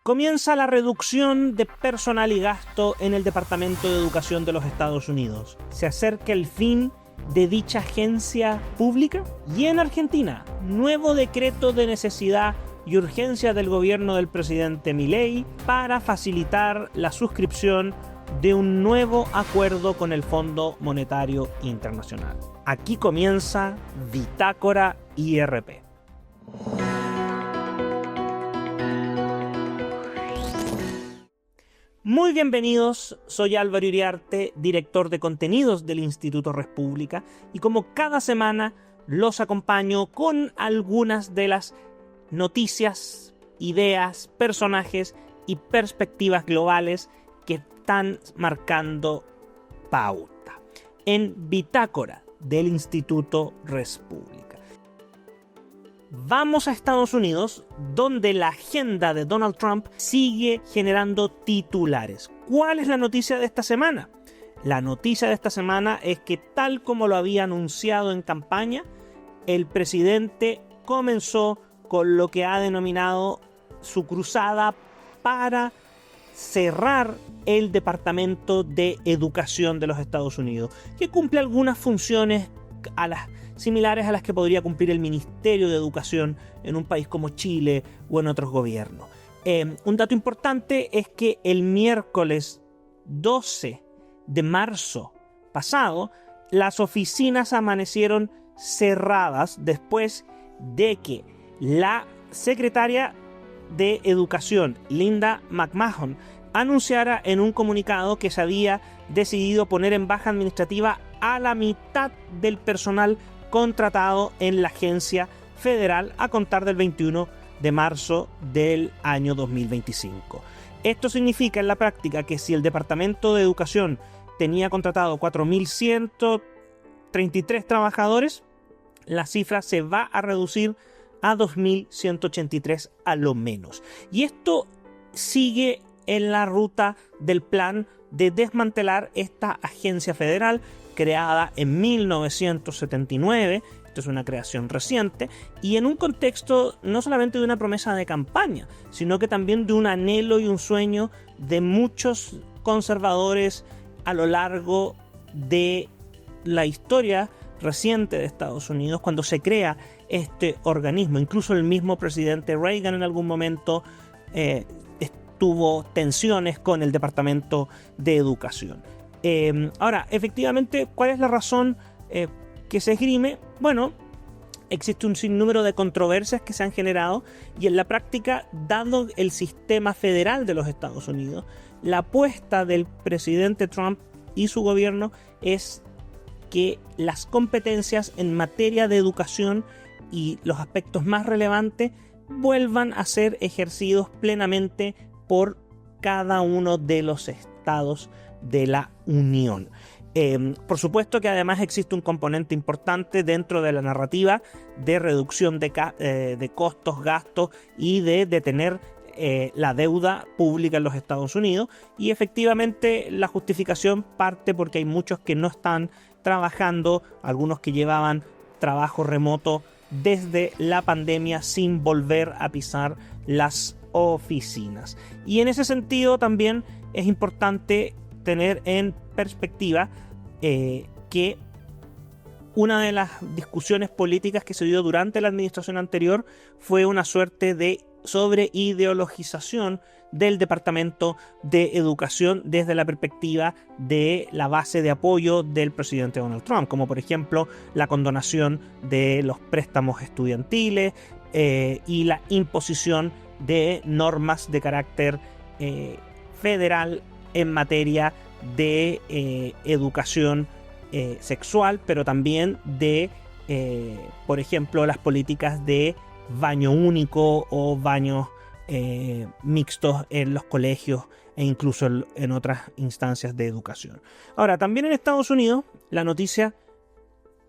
Comienza la reducción de personal y gasto en el Departamento de Educación de los Estados Unidos. Se acerca el fin de dicha agencia pública. Y en Argentina, nuevo decreto de necesidad y urgencia del gobierno del presidente Milei para facilitar la suscripción de un nuevo acuerdo con el Fondo Monetario Internacional. Aquí comienza Bitácora IRP. Muy bienvenidos, soy Álvaro Iriarte, director de contenidos del Instituto República, y como cada semana los acompaño con algunas de las noticias, ideas, personajes y perspectivas globales que están marcando pauta en Bitácora del Instituto República. Vamos a Estados Unidos, donde la agenda de Donald Trump sigue generando titulares. ¿Cuál es la noticia de esta semana? La noticia de esta semana es que, tal como lo había anunciado en campaña, el presidente comenzó con lo que ha denominado su cruzada para cerrar el Departamento de Educación de los Estados Unidos, que cumple algunas funciones similares a las que podría cumplir el Ministerio de Educación en un país como Chile o en otros gobiernos. Un dato importante es que el miércoles 12 de marzo pasado, las oficinas amanecieron cerradas después de que la secretaria de Educación, Linda McMahon, anunciara en un comunicado que se había decidido poner en baja administrativa a la mitad del personal contratado en la agencia federal a contar del 21 de marzo del año 2025. Esto significa en la práctica que si el Departamento de Educación tenía contratado 4.133 trabajadores, la cifra se va a reducir a 2.183 a lo menos. Y esto sigue en la ruta del plan de desmantelar esta agencia federal creada en 1979, esto es una creación reciente, y en un contexto no solamente de una promesa de campaña, sino que también de un anhelo y un sueño de muchos conservadores a lo largo de la historia reciente de Estados Unidos, cuando se crea este organismo. Incluso el mismo presidente Reagan en algún momento tuvo tensiones con el Departamento de Educación. Ahora, efectivamente, ¿cuál es la razón que se esgrime? Bueno, existe un sinnúmero de controversias que se han generado y en la práctica, dado el sistema federal de los Estados Unidos, la apuesta del presidente Trump y su gobierno es que las competencias en materia de educación y los aspectos más relevantes vuelvan a ser ejercidos plenamente por cada uno de los estados de la Unión. Por supuesto que además existe un componente importante dentro de la narrativa de reducción de costos, gastos y de detener la deuda pública en los Estados Unidos, y efectivamente la justificación parte porque hay muchos que no están trabajando, algunos que llevaban trabajo remoto desde la pandemia sin volver a pisar las oficinas. Y en ese sentido también es importante tener en perspectiva que una de las discusiones políticas que se dio durante la administración anterior fue una suerte de sobreideologización del Departamento de Educación desde la perspectiva de la base de apoyo del presidente Donald Trump, como por ejemplo la condonación de los préstamos estudiantiles y la imposición de normas de carácter federal en materia de educación sexual, pero también de, por ejemplo, las políticas de baño único o baños mixtos en los colegios e incluso en otras instancias de educación. Ahora, también en Estados Unidos, la noticia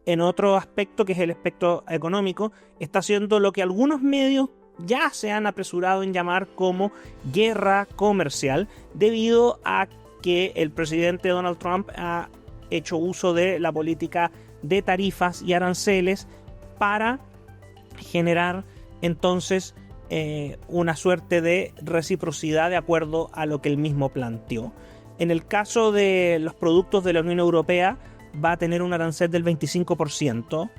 en otro aspecto, que es el aspecto económico, está siendo lo que algunos medios ya se han apresurado en llamar como guerra comercial, debido a que el presidente Donald Trump ha hecho uso de la política de tarifas y aranceles para generar entonces una suerte de reciprocidad de acuerdo a lo que él mismo planteó. En el caso de los productos de la Unión Europea, va a tener un arancel del 25%,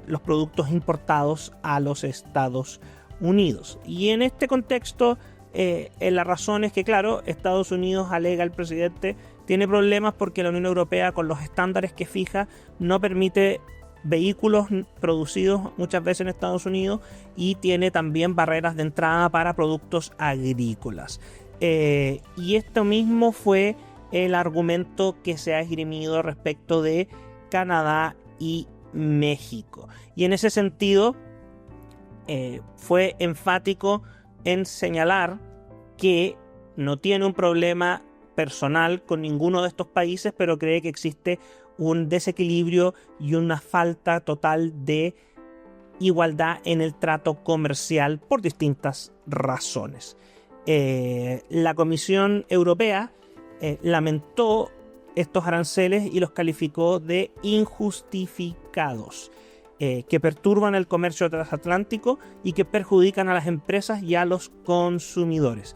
los productos importados a los Estados Unidos. Y en este contexto, la razón es que, claro, Estados Unidos, alega el presidente, tiene problemas porque la Unión Europea, con los estándares que fija, no permite vehículos producidos muchas veces en Estados Unidos y tiene también barreras de entrada para productos agrícolas. Y esto mismo fue el argumento que se ha esgrimido respecto de Canadá y México. Y en ese sentido, fue enfático en señalar que no tiene un problema personal con ninguno de estos países, pero cree que existe un desequilibrio y una falta total de igualdad en el trato comercial por distintas razones. La Comisión Europea lamentó estos aranceles y los calificó de injustificados, que perturban el comercio transatlántico y que perjudican a las empresas y a los consumidores.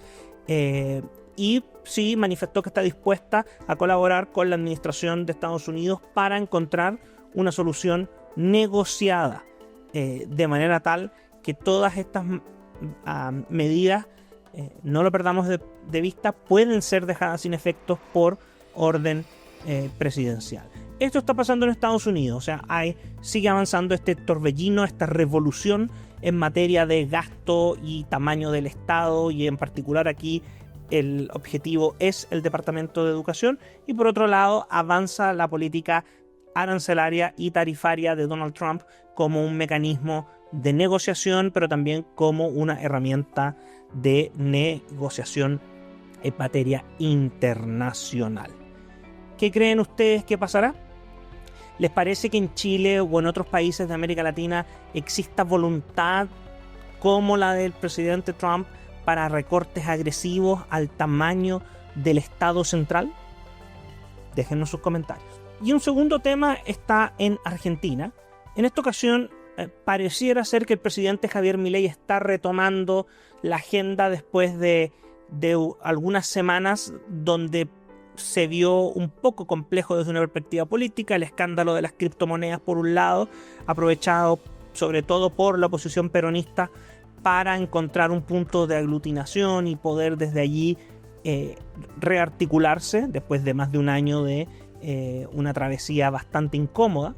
Y sí manifestó que está dispuesta a colaborar con la administración de Estados Unidos para encontrar una solución negociada, de manera tal que todas estas medidas, no lo perdamos de vista, pueden ser dejadas sin efectos por orden presidencial. Esto está pasando en Estados Unidos, o sea, sigue avanzando este torbellino, esta revolución en materia de gasto y tamaño del Estado, y en particular aquí el objetivo es el Departamento de Educación, y por otro lado avanza la política arancelaria y tarifaria de Donald Trump como un mecanismo de negociación, pero también como una herramienta de negociación en materia internacional. ¿Qué creen ustedes que pasará? ¿Les parece que en Chile o en otros países de América Latina exista voluntad como la del presidente Trump para recortes agresivos al tamaño del Estado central? Déjennos sus comentarios. Y un segundo tema está en Argentina. En esta ocasión pareciera ser que el presidente Javier Milei está retomando la agenda después de algunas semanas donde se vio un poco complejo desde una perspectiva política, el escándalo de las criptomonedas por un lado, aprovechado sobre todo por la oposición peronista para encontrar un punto de aglutinación y poder desde allí rearticularse después de más de un año de una travesía bastante incómoda.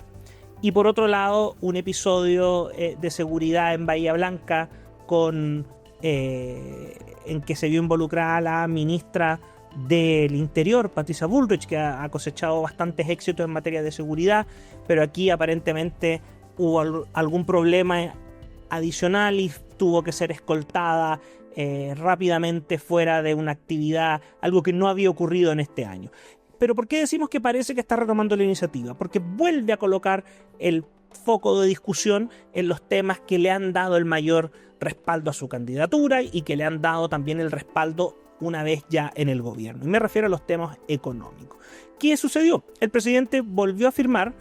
Y por otro lado, un episodio de seguridad en Bahía Blanca en que se vio involucrada la ministra del Interior, Patricia Bullrich, que ha cosechado bastantes éxitos en materia de seguridad, pero aquí aparentemente hubo algún problema adicional y tuvo que ser escoltada rápidamente fuera de una actividad, algo que no había ocurrido en este año. ¿Pero por qué decimos que parece que está retomando la iniciativa? Porque vuelve a colocar el foco de discusión en los temas que le han dado el mayor respaldo a su candidatura y que le han dado también el respaldo una vez ya en el gobierno. Y me refiero a los temas económicos. ¿Qué sucedió? El presidente volvió a firmar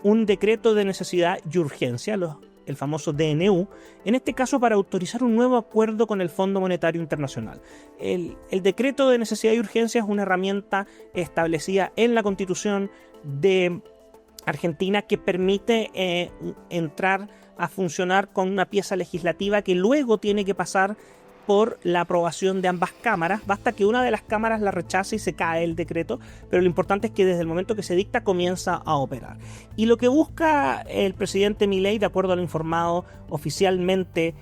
un decreto de necesidad y urgencia, el famoso DNU, en este caso para autorizar un nuevo acuerdo con el Fondo Monetario Internacional. El decreto de necesidad y urgencia es una herramienta establecida en la Constitución de Argentina que permite entrar a funcionar con una pieza legislativa que luego tiene que pasar por la aprobación de ambas cámaras. Basta que una de las cámaras la rechace y se cae el decreto, pero lo importante es que desde el momento que se dicta comienza a operar. Y lo que busca el presidente Milei, de acuerdo a lo informado oficialmente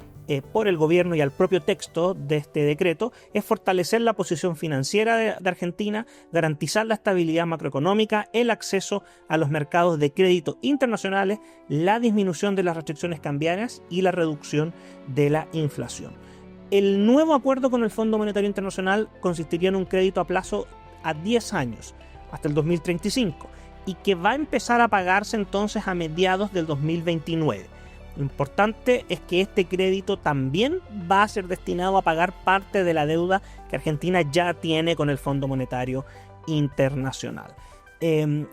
por el gobierno y al propio texto de este decreto, es fortalecer la posición financiera de Argentina, garantizar la estabilidad macroeconómica, el acceso a los mercados de crédito internacionales, la disminución de las restricciones cambiarias y la reducción de la inflación. El nuevo acuerdo con el Fondo Monetario Internacional consistiría en un crédito a plazo a 10 años, hasta el 2035, y que va a empezar a pagarse entonces a mediados del 2029. Lo importante es que este crédito también va a ser destinado a pagar parte de la deuda que Argentina ya tiene con el Fondo Monetario Internacional. El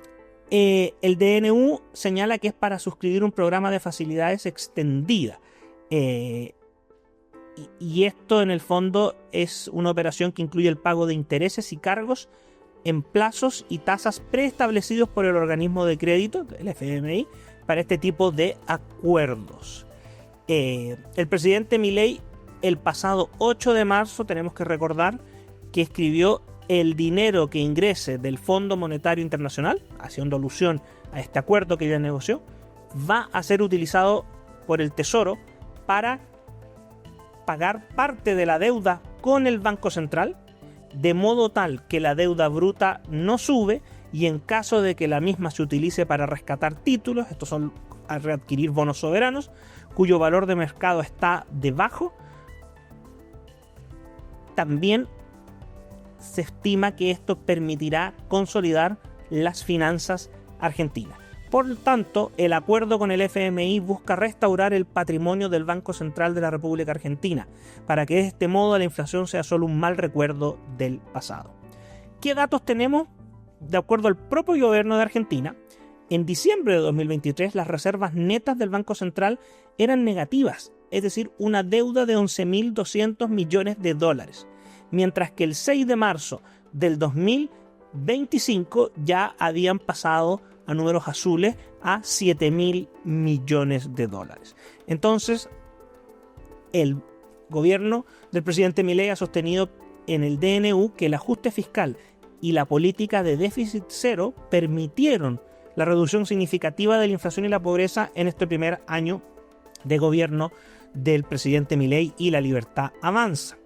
DNU señala que es para suscribir un programa de facilidades extendida. y esto en el fondo es una operación que incluye el pago de intereses y cargos en plazos y tasas preestablecidos por el organismo de crédito, el FMI, para este tipo de acuerdos. El presidente Milei, el pasado 8 de marzo, tenemos que recordar que escribió: el dinero que ingrese del Fondo Monetario Internacional, haciendo alusión a este acuerdo que ya negoció, va a ser utilizado por el Tesoro para pagar parte de la deuda con el Banco Central, de modo tal que la deuda bruta no sube, y en caso de que la misma se utilice para rescatar títulos, estos son a readquirir bonos soberanos, cuyo valor de mercado está debajo, también se estima que esto permitirá consolidar las finanzas argentinas. Por lo tanto, el acuerdo con el FMI busca restaurar el patrimonio del Banco Central de la República Argentina, para que de este modo la inflación sea solo un mal recuerdo del pasado. ¿Qué datos tenemos? De acuerdo al propio gobierno de Argentina, en diciembre de 2023 las reservas netas del Banco Central eran negativas, es decir, una deuda de 11.200 millones de dólares, mientras que el 6 de marzo del 2025 ya habían pasado a números azules a 7.000 millones de dólares. Entonces, el gobierno del presidente Milei ha sostenido en el DNU que el ajuste fiscal y la política de déficit cero permitieron la reducción significativa de la inflación y la pobreza en este primer año de gobierno del presidente Milei y La Libertad Avanza.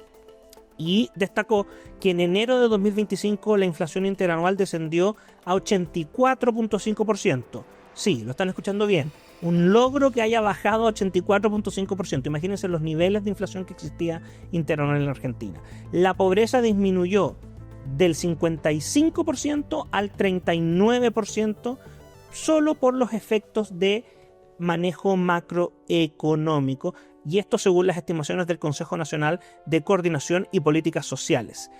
Y destacó que en enero de 2025 la inflación interanual descendió a 84.5%. Sí, lo están escuchando bien. Un logro que haya bajado a 84.5%. Imagínense los niveles de inflación que existía interanual en la Argentina. La pobreza disminuyó del 55% al 39% solo por los efectos de manejo macroeconómico, y esto según las estimaciones del Consejo Nacional de Coordinación y Políticas Sociales,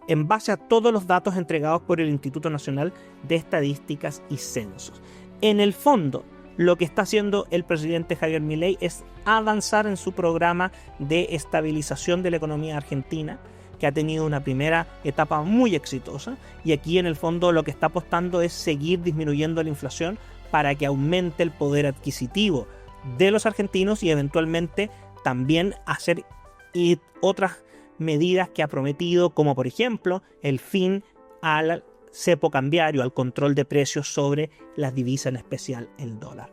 en base a todos los datos entregados por el Instituto Nacional de Estadísticas y Censos. En el fondo, lo que está haciendo el presidente Javier Milei es avanzar en su programa de estabilización de la economía argentina, que ha tenido una primera etapa muy exitosa, y aquí en el fondo lo que está apostando es seguir disminuyendo la inflación para que aumente el poder adquisitivo de los argentinos y eventualmente también hacer otras medidas que ha prometido, como por ejemplo el fin al cepo cambiario, al control de precios sobre las divisas, en especial el dólar.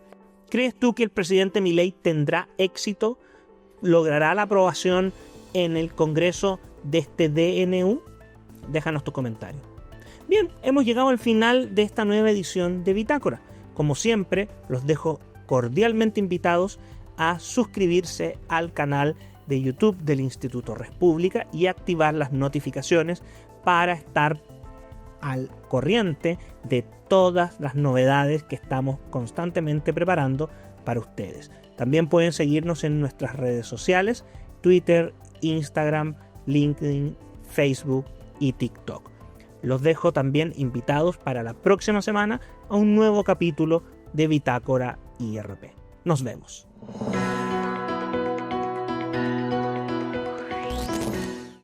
¿Crees tú que el presidente Milei tendrá éxito? ¿Logrará la aprobación en el Congreso de este DNU? Déjanos tu comentario. Bien, hemos llegado al final de esta nueva edición de Bitácora. Como siempre, los dejo cordialmente invitados a suscribirse al canal de YouTube del Instituto República y activar las notificaciones para estar al corriente de todas las novedades que estamos constantemente preparando para ustedes. También pueden seguirnos en nuestras redes sociales: Twitter, Instagram, LinkedIn, Facebook y TikTok. Los dejo también invitados para la próxima semana a un nuevo capítulo de Bitácora IRP. Nos vemos.